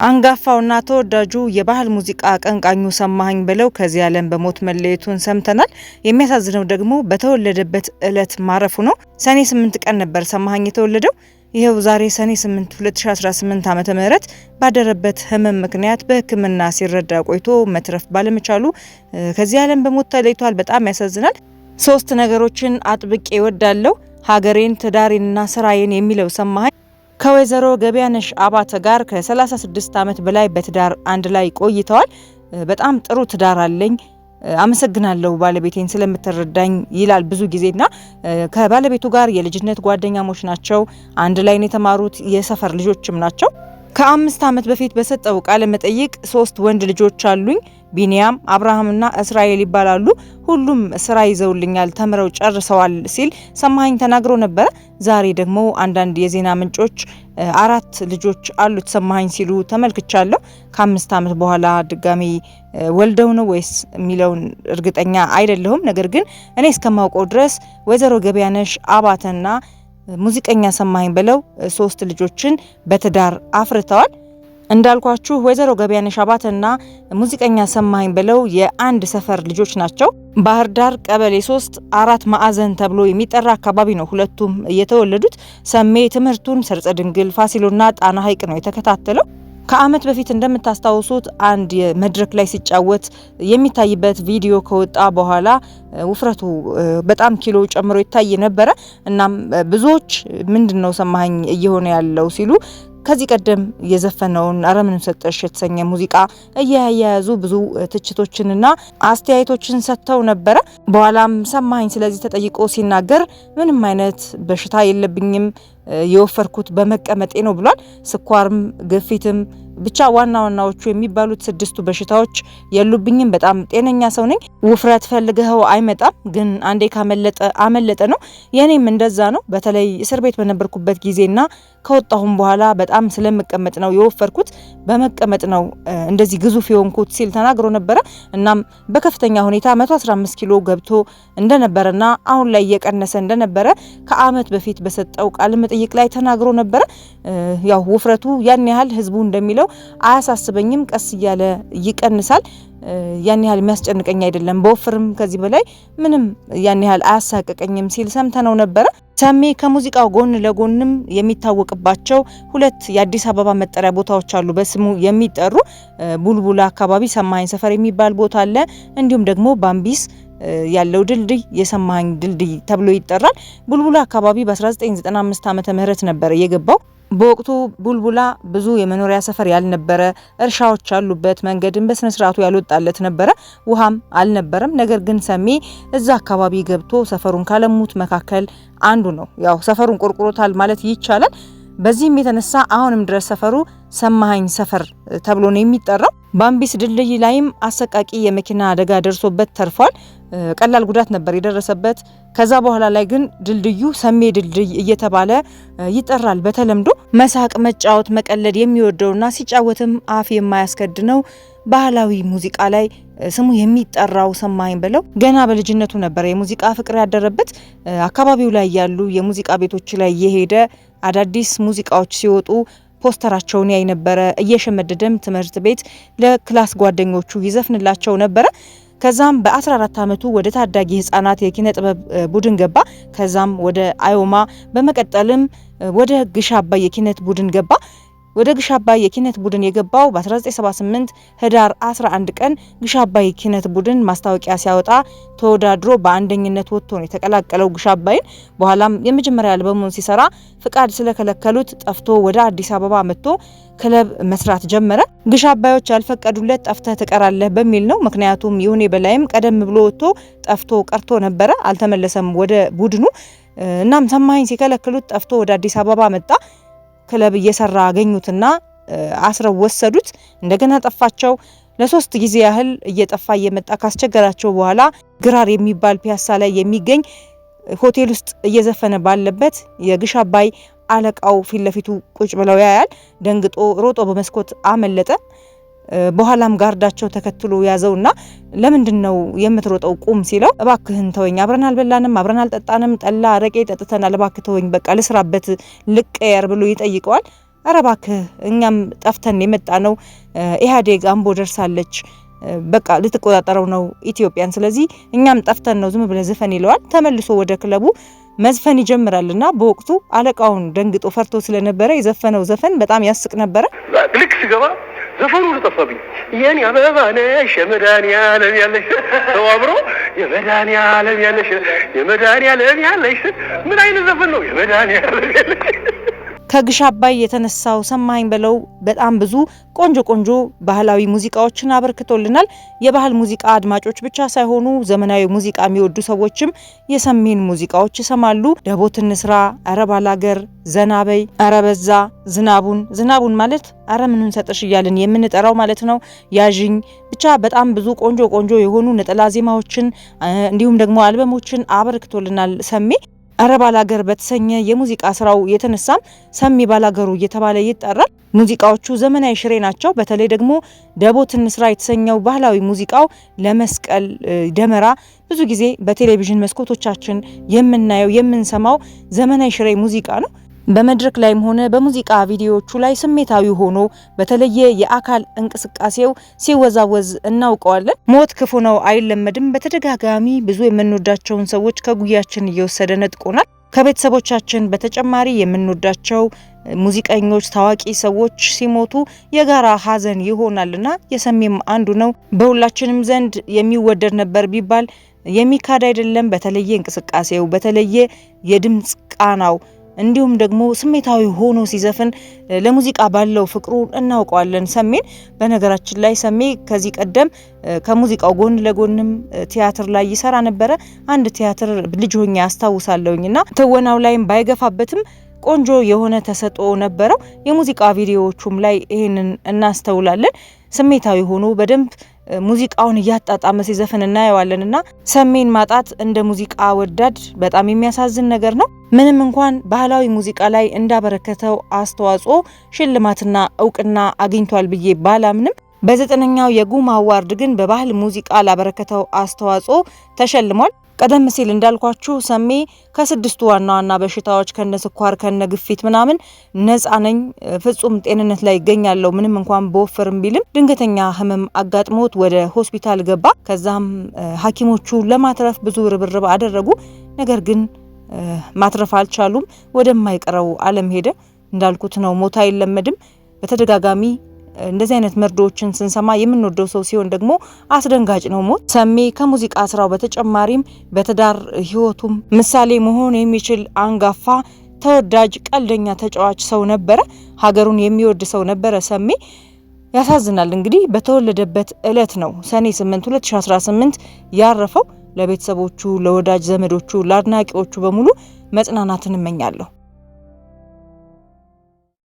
አንጋፋውና ተወዳጁ የባህል ሙዚቃ አቀንቃኙ ሰማኸኝ በለው ከዚህ ዓለም በሞት መለየቱን ሰምተናል። የሚያሳዝነው ደግሞ በተወለደበት ዕለት ማረፉ ነው። ሰኔ 8 ቀን ነበር ሰማኸኝ የተወለደው። ይሄው ዛሬ ሰኔ 8 2018 ዓመተ ምህረት ባደረበት ህመም ምክንያት በሕክምና ሲረዳ ቆይቶ መትረፍ ባለመቻሉ ከዚህ ዓለም በሞት ተለይቷል። በጣም ያሳዝናል። 3 ነገሮችን አጥብቄ እወዳለሁ፣ ሀገሬን፣ ትዳሬንና ስራዬን የሚለው ሰማኸኝ ከወይዘሮ ገቢያነሽ አባተ ጋር ከ36 ዓመት በላይ በትዳር አንድ ላይ ቆይተዋል። በጣም ጥሩ ትዳር አለኝ፣ አመሰግናለሁ ባለቤቴን ስለምትረዳኝ ይላል ብዙ ጊዜና ከባለቤቱ ጋር የልጅነት ጓደኛሞች ናቸው። አንድ ላይ ነው የተማሩት፣ የሰፈር ልጆችም ናቸው። ከ5 ዓመት በፊት በሰጠው ቃለ መጠይቅ 3 ወንድ ልጆች አሉኝ፣ ቢኒያም፣ አብርሃምና እስራኤል ይባላሉ። ሁሉም ስራ ይዘውልኛል፣ ተምረው ጨርሰዋል ሲል ሰማኸኝ ተናግሮ ነበረ። ዛሬ ደግሞ አንዳንድ የዜና ምንጮች 4 ልጆች አሉት ሰማኸኝ ሲሉ ተመልክቻለሁ። ከ5 ዓመት በኋላ ድጋሚ ወልደው ነው ወይስ የሚለውን እርግጠኛ አይደለሁም። ነገር ግን እኔ እስከማውቀው ድረስ ወይዘሮ ገቢያነሽ አባተና ሙዚቀኛ ሰማኸኝ በለው 3 ልጆችን በትዳር አፍርተዋል። እንዳልኳችሁ ወይዘሮ ገቢያነሽ አባተና ሙዚቀኛ ሰማኸኝ በለው የአንድ ሰፈር ልጆች ናቸው። ባህር ዳር ቀበሌ 3 4 ማዕዘን ተብሎ የሚጠራ አካባቢ ነው ሁለቱም የተወለዱት። ሰሜ ትምህርቱን ሰርጸ ድንግል፣ ፋሲሎና ጣና ሐይቅ ነው የተከታተለው። ከአመት በፊት እንደምታስታውሱት አንድ መድረክ ላይ ሲጫወት የሚታይበት ቪዲዮ ከወጣ በኋላ ውፍረቱ በጣም ኪሎ ጨምሮ ይታይ ነበረ። እናም ብዙዎች ምንድነው ሰማኸኝ እየሆነ ያለው ሲሉ ከዚህ ቀደም የዘፈነውን አረምን ሰጠሽ የተሰኘ ሙዚቃ እያያያዙ ብዙ ትችቶችንና አስተያየቶችን ሰጥተው ነበረ። በኋላም ሰማኸኝ ስለዚህ ተጠይቆ ሲናገር ምንም አይነት በሽታ የለብኝም፣ የወፈርኩት በመቀመጤ ነው ብሏል። ስኳርም ግፊትም ብቻ ዋና ዋናዎቹ የሚባሉት 6ቱ በሽታዎች የሉብኝም፣ በጣም ጤነኛ ሰው ነኝ። ውፍረት ፈልገው አይመጣም፣ ግን አንዴ ካመለጠ አመለጠ ነው። የኔም እንደዛ ነው። በተለይ እስር ቤት በነበርኩበት ጊዜና ከወጣሁም በኋላ በጣም ስለምቀመጥ ነው የወፈርኩት፣ በመቀመጥ ነው እንደዚህ ግዙፍ የሆንኩት ሲል ተናግሮ ነበረ። እናም በከፍተኛ ሁኔታ 115 ኪሎ ገብቶ እንደነበረና አሁን ላይ እየቀነሰ እንደነበረ ከአመት በፊት በሰጠው ቃለ መጠይቅ ላይ ተናግሮ ነበረ። ያው ውፍረቱ ያን ያህል ህዝቡ እንደሚለው አያሳስበኝም፣ ቀስ እያለ ይቀንሳል፣ ያን ያህል የሚያስጨንቀኝ አይደለም፣ በወፍርም ከዚህ በላይ ምንም ያን ያህል አያሳቀቀኝም ሲል ሰምተነው ነበረ። ሰሜ ከሙዚቃው ጎን ለጎንም የሚታወቅባቸው 2 የአዲስ አበባ መጠሪያ ቦታዎች አሉ በስሙ የሚጠሩ። ቡልቡላ አካባቢ ሰማኸኝ ሰፈር የሚባል ቦታ አለ። እንዲሁም ደግሞ ባምቢስ ያለው ድልድይ የሰማኸኝ ድልድይ ተብሎ ይጠራል። ቡልቡላ አካባቢ በ1995 ዓመተ ምህረት ነበር የገባው። በወቅቱ ቡልቡላ ብዙ የመኖሪያ ሰፈር ያልነበረ፣ እርሻዎች ያሉበት፣ መንገድን በስነ ስርዓቱ ያልወጣለት ነበረ፣ ውሃም አልነበረም። ነገር ግን ሰሜ እዛ አካባቢ ገብቶ ሰፈሩን ካለሙት መካከል አንዱ ነው። ያው ሰፈሩን ቆርቆሮታል ማለት ይቻላል። በዚህም የተነሳ አሁንም ድረስ ሰፈሩ ሰማኸኝ ሰፈር ተብሎ ነው የሚጠራው። ባምቢስ ድልድይ ላይም አሰቃቂ የመኪና አደጋ ደርሶበት ተርፏል። ቀላል ጉዳት ነበር የደረሰበት። ከዛ በኋላ ላይ ግን ድልድዩ ሰሜ ድልድይ እየተባለ ይጠራል በተለምዶ። መሳቅ፣ መጫወት፣ መቀለድ የሚወደውና ሲጫወትም አፍ የማያስከድነው ባህላዊ ሙዚቃ ላይ ስሙ የሚጠራው ሰማኸኝ በለው ገና በልጅነቱ ነበር የሙዚቃ ፍቅር ያደረበት። አካባቢው ላይ ያሉ የሙዚቃ ቤቶች ላይ የሄደ አዳዲስ ሙዚቃዎች ሲወጡ ፖስተራቸውን ያይ ነበረ። እየሸመደደም ትምህርት ቤት ለክላስ ጓደኞቹ ይዘፍንላቸው ነበረ። ከዛም በ14 ዓመቱ ወደ ታዳጊ ህፃናት የኪነ ጥበብ ቡድን ገባ። ከዛም ወደ አዮማ፣ በመቀጠልም ወደ ግሽ አባይ የኪነት ቡድን ገባ። ወደ ግሽ አባይ የኪነት ቡድን የገባው በ1978 ህዳር 11 ቀን ግሽ አባይ ኪነት ቡድን ማስታወቂያ ሲያወጣ ተወዳድሮ በአንደኝነት ወጥቶ ነው የተቀላቀለው ግሽ አባይን። በኋላም የመጀመሪያ አልበሙን ሲሰራ ፍቃድ ስለከለከሉት ጠፍቶ ወደ አዲስ አበባ መጥቶ ክለብ መስራት ጀመረ። ግሽ አባዮች ያልፈቀዱለት ጠፍተህ ትቀራለህ በሚል ነው። ምክንያቱም ይሁኔ በላይም ቀደም ብሎ ወጥቶ ጠፍቶ ቀርቶ ነበረ፣ አልተመለሰም ወደ ቡድኑ። እናም ሰማኸኝ ሲከለክሉት ጠፍቶ ወደ አዲስ አበባ መጣ። ክለብ እየሰራ አገኙትና አስረው ወሰዱት። እንደገና ጠፋቸው። ለ3 ጊዜ ያህል እየጠፋ እየመጣ ካስቸገራቸው በኋላ ግራር የሚባል ፒያሳ ላይ የሚገኝ ሆቴል ውስጥ እየዘፈነ ባለበት የግሽ አባይ አለቃው ፊት ለፊቱ ቁጭ ብለው ያያል። ደንግጦ ሮጦ በመስኮት አመለጠ። በኋላም ጋርዳቸው ተከትሎ ያዘውና ለምንድነው የምትሮጠው ቁም ሲለው እባክህን ተወኝ፣ አብረን አልበላንም፣ አብረን አልጠጣንም፣ ጠላ አረቄ ጠጥተናል፣ እባክህ ተወኝ፣ በቃ ልስራበት ልቀየር ብሎ ይጠይቀዋል። አረባክህ እኛም ጠፍተን የመጣ ነው ኢህአዴግ አምቦ ደርሳለች በቃ ልትቆጣጠረው ነው ኢትዮጵያን ስለዚህ እኛም ጠፍተን ነው ዝም ብለ ዘፈን ይለዋል ተመልሶ ወደ ክለቡ መዝፈን ይጀምራልና በወቅቱ አለቃውን ደንግጦ ፈርቶ ስለነበረ የዘፈነው ዘፈን በጣም ያስቅ ነበር ልክ ሲገባ ዘፈኑ ተጠፋብኝ የኔ አበባ ነሽ የመድኃኒዓለም ያለሽ ተዋብሮ የመድኃኒዓለም ያለሽ ምን አይነት ዘፈን ነው የመድኃኒዓለም ያለሽ ከግሽ አባይ የተነሳው ሰማኸኝ በለው በጣም ብዙ ቆንጆ ባህላዊ ሙዚቃዎችን አበርክቶልናል የባህል ሙዚቃ አድማጮች ብቻ ሳይሆኑ ዘመናዊ ሙዚቃ የሚወዱ ሰዎችም የሰሜን ሙዚቃዎች ይሰማሉ ደቦትን እንስራ አረባላገር ዘናበይ አረበዛ ዝናቡን ማለት አረምኑን ሰጠሽ ይያልን የምንጠራው ማለት ነው ያዥኝ ብቻ በጣም ብዙ ቆንጆ የሆኑ ነጠላ ዜማዎችን እንዲሁም ደግሞ አልበሞችን አበርክቶልናል ሰሜ አረባላገር በተሰኘ የሙዚቃ ስራው የተነሳም ሰሚ ባላገሩ እየተባለ ይጠራል ሙዚቃዎቹ ዘመናዊ ሽሬ ናቸው በተለይ ደግሞ ደቦትን እንስራ የተሰኘው ባህላዊ ሙዚቃው ለመስቀል ደመራ ብዙ ጊዜ በቴሌቪዥን መስኮቶቻችን የምናየው የምንሰማው ዘመናዊ ሽሬ ሙዚቃ ነው በመድረክ ላይም ሆነ በሙዚቃ ቪዲዮዎቹ ላይ ስሜታዊ ሆኖ በተለየ የአካል እንቅስቃሴው ሲወዛወዝ እናውቀዋለን ሞት ክፉ ነው አይለመድም በተደጋጋሚ ብዙ የምንወዳቸውን ሰዎች ከጉያችን እየወሰደ ነጥቆናል ከቤተሰቦቻችን በተጨማሪ የምንወዳቸው ሙዚቀኞች ታዋቂ ሰዎች ሲሞቱ የጋራ ሀዘን ይሆናልና የሰሜም አንዱ ነው በሁላችንም ዘንድ የሚወደድ ነበር ቢባል የሚካድ አይደለም በተለየ እንቅስቃሴው በተለየ የድምጽ ቃናው እንዲሁም ደግሞ ስሜታዊ ሆኖ ሲዘፍን ለሙዚቃ ባለው ፍቅሩ እናውቀዋለን ሰሜን በነገራችን ላይ ሰሜ ከዚህ ቀደም ከሙዚቃው ጎን ለጎንም ቲያትር ላይ ይሰራ ነበር አንድ ቲያትር ልጅ ሆኜ አስታውሳለሁኝና ተወናው ላይም ባይገፋበትም ቆንጆ የሆነ ተሰጥኦ ነበረው የሙዚቃ ቪዲዮዎቹም ላይ ይሄንን እናስተውላለን ስሜታዊ ሆኖ በደንብ ሙዚቃውን ያጣጣመ ሲዘፈን እናየዋለንና ሰሜን ማጣት እንደ ሙዚቃ ወዳድ በጣም የሚያሳዝን ነገር ነው ምንም እንኳን ባህላዊ ሙዚቃ ላይ እንዳበረከተው አስተዋጽኦ ሽልማትና እውቅና አግኝቷል ብዬ ባላምንም በ9ኛው የጉማ አዋርድ ግን በባህል ሙዚቃ ላበረከተው አስተዋጽኦ ተሸልሟል ቀደም ሲል እንዳልኳችሁ ሰሜ ከስድስቱ ዋና በሽታዎች ከነስኳር ከነግፊት ምናምን ነፃ ነኝ ፍጹም ጤንነት ላይ ይገኛለው ምንም እንኳን በወፍርም ቢልም ድንገተኛ ህመም አጋጥሞት ወደ ሆስፒታል ገባ ከዛም ሐኪሞቹ ለማትረፍ ብዙ ርብርብ አደረጉ ነገር ግን ማትረፍ አልቻሉም ወደማይቀረው ዓለም ሄደ እንዳልኩት ነው ሞት አይለመድም በተደጋጋሚ እንደዚህ አይነት መርዶችን ስንሰማ የምንወደው ሰው ሲሆን ደግሞ አስደንጋጭ ነው ሞት ሰሜ ከሙዚቃ ስራው በተጨማሪም በትዳር ህይወቱም ምሳሌ መሆን የሚችል አንጋፋ ተወዳጅ ቀልደኛ ተጫዋች ሰው ነበረ ሀገሩን የሚወድ ሰው ነበረ ሰሜ ያሳዝናል እንግዲህ በተወለደበት ዕለት ነው ሰኔ 8 2018 ያረፈው ለቤተሰቦቹ ለወዳጅ ዘመዶቹ ለአድናቂዎቹ በሙሉ መጽናናትን እመኛለሁ